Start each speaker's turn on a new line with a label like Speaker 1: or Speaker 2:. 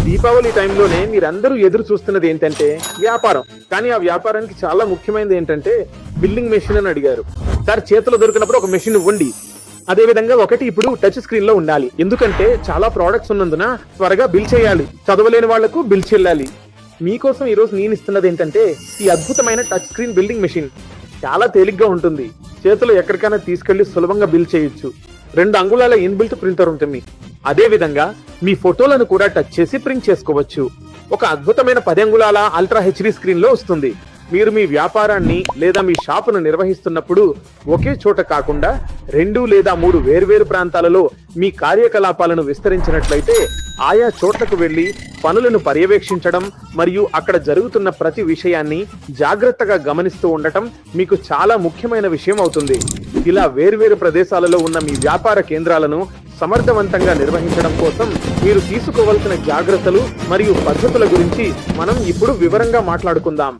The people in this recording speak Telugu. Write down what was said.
Speaker 1: దీపావళి టైంలోనే మీరందరూ ఎదురు చూస్తున్నది ఏంటంటే వ్యాపారం. కానీ ఆ వ్యాపారానికి చాలా ముఖ్యమైనది ఏంటంటే బిల్లింగ్ మెషిన్ అని అడిగారు. సార్ చేతిలో దొరికినప్పుడు ఒక మెషిన్ ఇవ్వండి. అదే విధంగా ఒకటి ఇప్పుడు టచ్ స్క్రీన్ లో ఉండాలి. ఎందుకంటే చాలా ప్రోడక్ట్స్ ఉన్నందున త్వరగా బిల్ చేయాలి. చదవలేని వాళ్లకు బిల్ చెల్లాలి. మీకోసం ఈ రోజు నేను ఇస్తున్నది ఏంటంటే ఈ అద్భుతమైన టచ్ స్క్రీన్ బిల్డింగ్ మెషిన్. చాలా తేలిగ్గా ఉంటుంది. చేతిలో ఎక్కడికైనా తీసుకెళ్లి సులభంగా బిల్ చేయొచ్చు. 2 అంగుళాల ఇన్బిల్ట్ ప్రింటర్ ఉంటుంది. అదే విధంగా మీ ఫోటోలను కూడా టచ్ చేసి ప్రింట్ చేసుకోవచ్చు. ఒక అద్భుతమైన 10 అంగుళాల అల్ట్రా హెచ్డి స్క్రీన్ లో వస్తుంది. మీరు మీ వ్యాపారాన్ని లేదా మీ షాపును నిర్వహిస్తున్నప్పుడు ఒకే చోట కాకుండా 2 లేదా 3 వేర్వేరు ప్రాంతాలలో మీ కార్యకలాపాలను విస్తరించినట్లయితే ఆయా చోట్లకు వెళ్లి పనులను పర్యవేక్షించడం మరియు అక్కడ జరుగుతున్న ప్రతి విషయాన్ని జాగ్రత్తగా గమనిస్తూ ఉండటం మీకు చాలా ముఖ్యమైన విషయం అవుతుంది. ఇలా వేర్వేరు ప్రదేశాలలో ఉన్న మీ వ్యాపార కేంద్రాలను సమర్థవంతంగా నిర్వహించడం కోసం మీరు తీసుకోవాల్సిన జాగ్రత్తలు మరియు పద్ధతుల గురించి మనం ఇప్పుడు వివరంగా మాట్లాడుకుందాం.